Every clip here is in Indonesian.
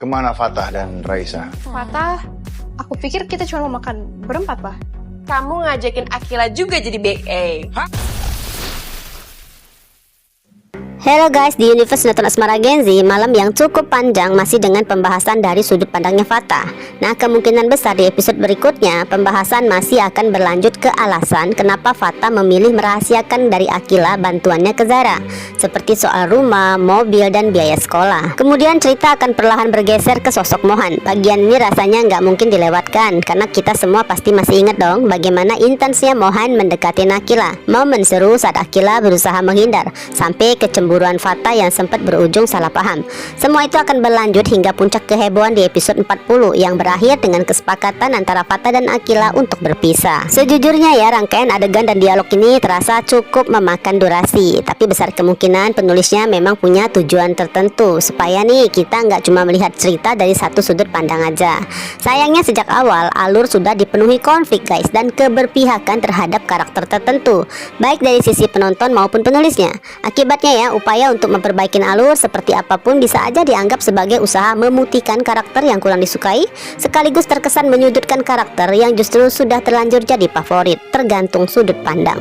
Kemana Fatah dan Raisa? Fatah, aku pikir kita cuma mau makan berempat, Pak. Kamu ngajakin Akila juga jadi BA. Hello guys, di Universe Sinetron Asmara Genzi, malam yang cukup panjang masih dengan pembahasan dari sudut pandangnya Fatah. Nah, kemungkinan besar di episode berikutnya pembahasan masih akan berlanjut ke alasan kenapa Fatah memilih merahasiakan dari Akila bantuannya ke Zara, seperti soal rumah, mobil, dan biaya sekolah. Kemudian cerita akan perlahan bergeser ke sosok Mohan. Bagian ini rasanya nggak mungkin dilewatkan, karena kita semua pasti masih ingat dong bagaimana intensnya Mohan mendekati Akila. Momen seru saat Akila berusaha menghindar, sampai kecemburuan Fatah yang sempat berujung salah paham. Semua itu akan berlanjut hingga puncak kehebohan di episode 40 yang berakhir dengan kesepakatan antara Fatah dan Akila untuk berpisah. Sejujurnya ya, rangkaian adegan dan dialog ini terasa cukup memakan durasi, tapi besar kemungkinan penulisnya memang punya tujuan tertentu supaya nih kita nggak cuma melihat cerita dari satu sudut pandang aja. Sayangnya sejak awal alur sudah dipenuhi konflik guys, dan keberpihakan terhadap karakter tertentu, baik dari sisi penonton maupun penulisnya. Akibatnya ya, upaya untuk memperbaiki alur seperti apapun bisa aja dianggap sebagai usaha memutihkan karakter yang kurang disukai, sekaligus terkesan menyudutkan karakter yang justru sudah terlanjur jadi favorit, tergantung sudut pandang.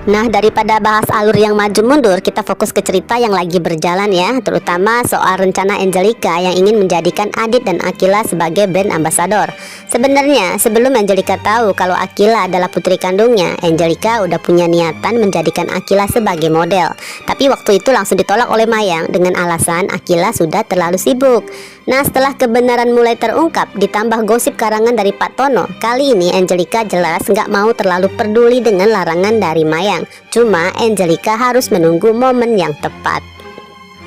Nah, daripada bahas alur yang maju mundur, kita fokus ke cerita yang lagi berjalan ya, terutama soal rencana Angelica yang ingin menjadikan Adit dan Akila sebagai brand ambassador. Sebenarnya sebelum Angelica tahu kalau Akila adalah putri kandungnya, Angelica udah punya niatan menjadikan Akila sebagai model. Tapi waktu itu langsung ditolak oleh Mayang dengan alasan Akila sudah terlalu sibuk. Nah, setelah kebenaran mulai terungkap ditambah gosip karangan dari Pak Tono, kali ini Angelica jelas nggak mau terlalu peduli dengan larangan dari Mayang. Cuma Angelica harus menunggu momen yang tepat.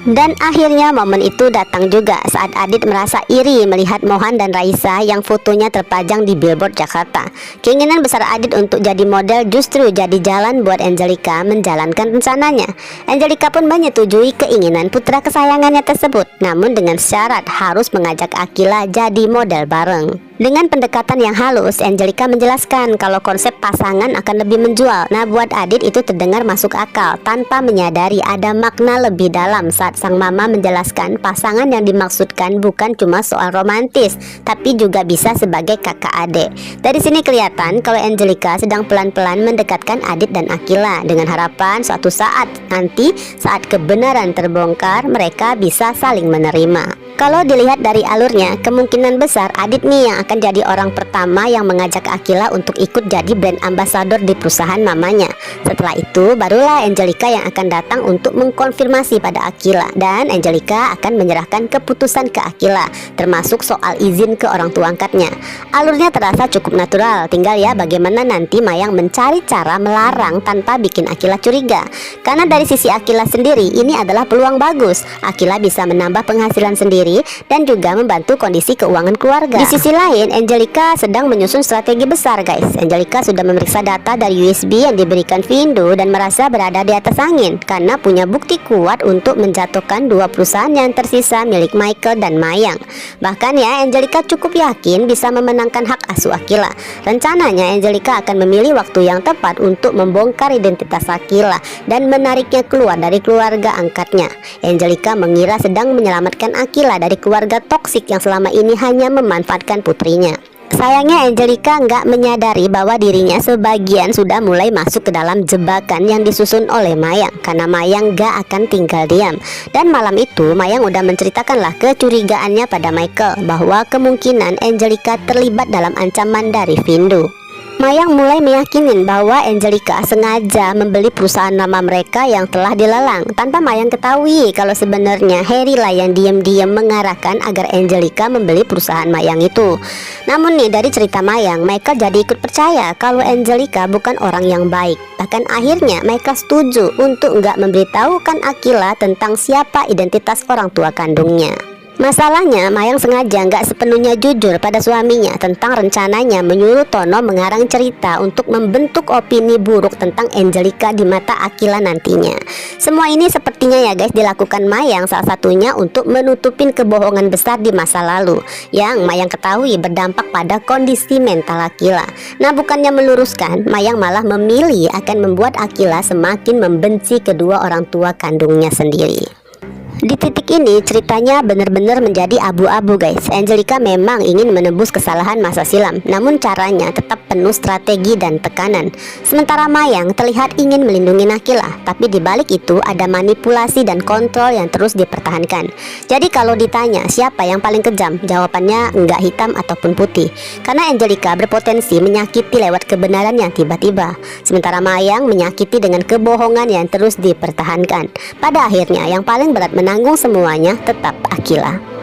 Dan akhirnya momen itu datang juga saat Adit merasa iri melihat Mohan dan Raisa yang fotonya terpajang di billboard Jakarta. Keinginan besar Adit untuk jadi model justru jadi jalan buat Angelica menjalankan rencananya. Angelica pun menyetujui keinginan putra kesayangannya tersebut, namun dengan syarat harus mengajak Akila jadi model bareng. Dengan pendekatan yang halus, Angelica menjelaskan kalau konsep pasangan akan lebih menjual. Nah, buat Adit itu terdengar masuk akal tanpa menyadari ada makna lebih dalam saat sang mama menjelaskan pasangan yang dimaksudkan bukan cuma soal romantis, tapi juga bisa sebagai kakak adik. Dari sini kelihatan kalau Angelica sedang pelan-pelan mendekatkan Adit dan Akila dengan harapan suatu saat nanti saat kebenaran terbongkar mereka bisa saling menerima. Kalau dilihat dari alurnya, kemungkinan besar Adit nih yang akan jadi orang pertama yang mengajak Akila untuk ikut jadi brand ambassador di perusahaan mamanya. Setelah itu barulah Angelica yang akan datang untuk mengkonfirmasi pada Akila, dan Angelica akan menyerahkan keputusan ke Akila, termasuk soal izin ke orang tua angkatnya. Alurnya terasa cukup natural, tinggal ya bagaimana nanti Mayang mencari cara melarang tanpa bikin Akila curiga. Karena dari sisi Akila sendiri ini adalah peluang bagus. Akila bisa menambah penghasilan sendiri dan juga membantu kondisi keuangan keluarga. Di sisi lain, Angelica sedang menyusun strategi besar guys. Angelica sudah memeriksa data dari USB yang diberikan Vindo dan merasa berada di atas angin karena punya bukti kuat untuk menjatuhkan dua perusahaan yang tersisa milik Michael dan Mayang. Bahkan ya, Angelica cukup yakin bisa memenangkan hak asuh Akila. Rencananya Angelica akan memilih waktu yang tepat untuk membongkar identitas Akila dan menariknya keluar dari keluarga angkatnya. Angelica mengira sedang menyelamatkan Akila dari keluarga toksik yang selama ini hanya memanfaatkan putrinya. Sayangnya Angelica nggak menyadari bahwa dirinya sebagian sudah mulai masuk ke dalam jebakan yang disusun oleh Mayang, karena Mayang nggak akan tinggal diam. Dan malam itu Mayang udah menceritakanlah kecurigaannya pada Michael bahwa kemungkinan Angelica terlibat dalam ancaman dari Vindo. Mayang mulai meyakinin bahwa Angelica sengaja membeli perusahaan nama mereka yang telah dilelang, tanpa Mayang ketahui kalau sebenarnya Harry lah yang diam-diam mengarahkan agar Angelica membeli perusahaan Mayang itu. Namun nih, dari cerita Mayang, Michael jadi ikut percaya kalau Angelica bukan orang yang baik. Bahkan akhirnya Michael setuju untuk nggak memberitahukan Akila tentang siapa identitas orang tua kandungnya. Masalahnya, Mayang sengaja nggak sepenuhnya jujur pada suaminya tentang rencananya menyuruh Tono mengarang cerita untuk membentuk opini buruk tentang Angelica di mata Akila nantinya. Semua ini sepertinya ya guys dilakukan Mayang salah satunya untuk menutupin kebohongan besar di masa lalu yang Mayang ketahui berdampak pada kondisi mental Akila. Nah, bukannya meluruskan, Mayang malah memilih akan membuat Akila semakin membenci kedua orang tua kandungnya sendiri. Di titik ini ceritanya benar-benar menjadi abu-abu guys. Angelica memang ingin menebus kesalahan masa silam, namun caranya tetap penuh strategi dan tekanan. Sementara Mayang terlihat ingin melindungi Akila, tapi di balik itu ada manipulasi dan kontrol yang terus dipertahankan. Jadi kalau ditanya siapa yang paling kejam, jawabannya enggak hitam ataupun putih. Karena Angelica berpotensi menyakiti lewat kebenaran yang tiba-tiba, sementara Mayang menyakiti dengan kebohongan yang terus dipertahankan. Pada akhirnya yang paling berat menanggung semuanya tetap Akila.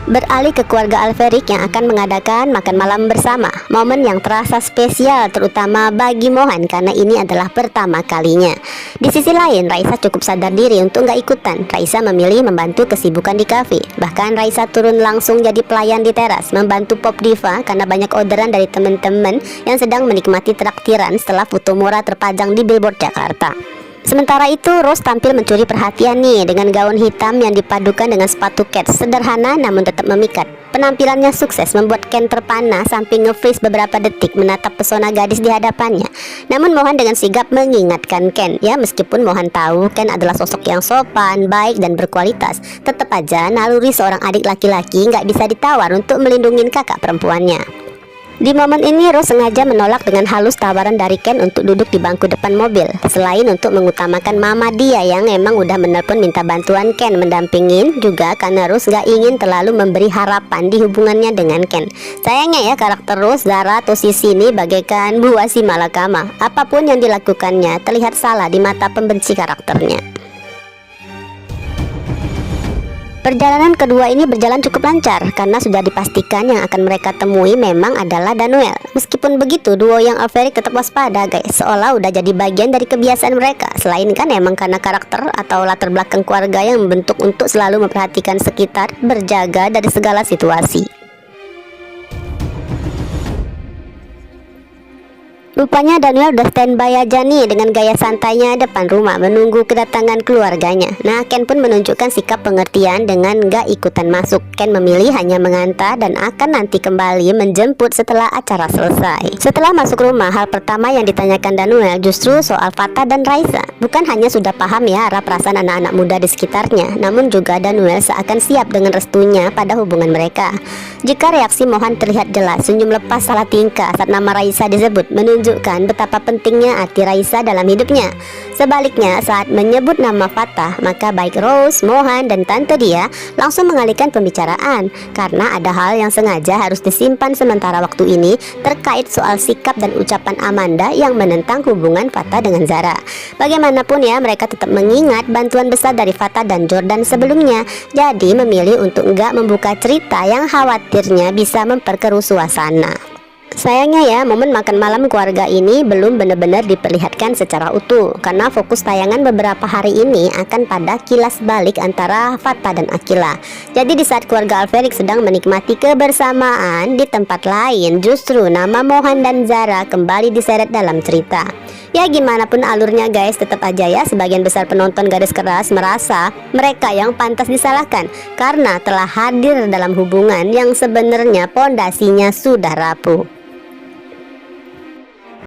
Beralih ke keluarga Alferik yang akan mengadakan makan malam bersama. Momen yang terasa spesial terutama bagi Mohan karena ini adalah pertama kalinya. Di sisi lain, Raisa cukup sadar diri untuk nggak ikutan. Raisa memilih membantu kesibukan di kafe. Bahkan Raisa turun langsung jadi pelayan di teras, membantu Pop Diva karena banyak orderan dari teman-teman yang sedang menikmati traktiran setelah foto Mora terpajang di billboard Jakarta. Sementara itu, Rose tampil mencuri perhatian nih dengan gaun hitam yang dipadukan dengan sepatu kets sederhana namun tetap memikat. Penampilannya sukses membuat Ken terpana sampai nge-freeze beberapa detik menatap pesona gadis di hadapannya. Namun Mohan dengan sigap mengingatkan Ken, ya meskipun Mohan tahu Ken adalah sosok yang sopan, baik dan berkualitas, tetap aja naluri seorang adik laki-laki nggak bisa ditawar untuk melindungi kakak perempuannya. Di momen ini Rose sengaja menolak dengan halus tawaran dari Ken untuk duduk di bangku depan mobil. Selain untuk mengutamakan mama dia yang emang udah menelpon minta bantuan Ken mendampingin, juga karena Rose gak ingin terlalu memberi harapan di hubungannya dengan Ken. Sayangnya ya karakter Rose, Zara atau Sisi ini bagaikan buah si malakama. Apapun yang dilakukannya terlihat salah di mata pembenci karakternya. Perjalanan kedua ini berjalan cukup lancar karena sudah dipastikan yang akan mereka temui memang adalah Danuel. Meskipun begitu, duo yang Alferik tetap waspada guys, seolah udah jadi bagian dari kebiasaan mereka. Selain kan emang karena karakter atau latar belakang keluarga yang membentuk untuk selalu memperhatikan sekitar, berjaga dari segala situasi. Rupanya Danuel udah standby aja nih dengan gaya santainya depan rumah menunggu kedatangan keluarganya. Nah, Ken pun menunjukkan sikap pengertian dengan gak ikutan masuk. Ken memilih hanya mengantar dan akan nanti kembali menjemput setelah acara selesai. Setelah masuk rumah, hal pertama yang ditanyakan Danuel justru soal Fata dan Raisa. Bukan hanya sudah paham ya arah perasaan anak-anak muda di sekitarnya, namun juga Danuel seakan siap dengan restunya pada hubungan mereka. Jika reaksi Mohan terlihat jelas, senyum lepas salah tingkah saat nama Raisa disebut menunjukkan betapa pentingnya arti Raisa dalam hidupnya. Sebaliknya, saat menyebut nama Fatah, maka baik Rose, Mohan, dan tante dia langsung mengalihkan pembicaraan karena ada hal yang sengaja harus disimpan sementara waktu ini terkait soal sikap dan ucapan Amanda yang menentang hubungan Fatah dengan Zara. Bagaimanapun ya, mereka tetap mengingat bantuan besar dari Fatah dan Jordan sebelumnya, jadi memilih untuk enggak membuka cerita yang khawatirnya bisa memperkeruh suasana. Sayangnya ya, momen makan malam keluarga ini belum benar-benar diperlihatkan secara utuh karena fokus tayangan beberapa hari ini akan pada kilas balik antara Fata dan Akila. Jadi di saat keluarga Alferik sedang menikmati kebersamaan, di tempat lain justru nama Mohan dan Zara kembali diseret dalam cerita. Ya gimana pun alurnya guys, tetap aja ya sebagian besar penonton garis keras merasa mereka yang pantas disalahkan karena telah hadir dalam hubungan yang sebenarnya pondasinya sudah rapuh.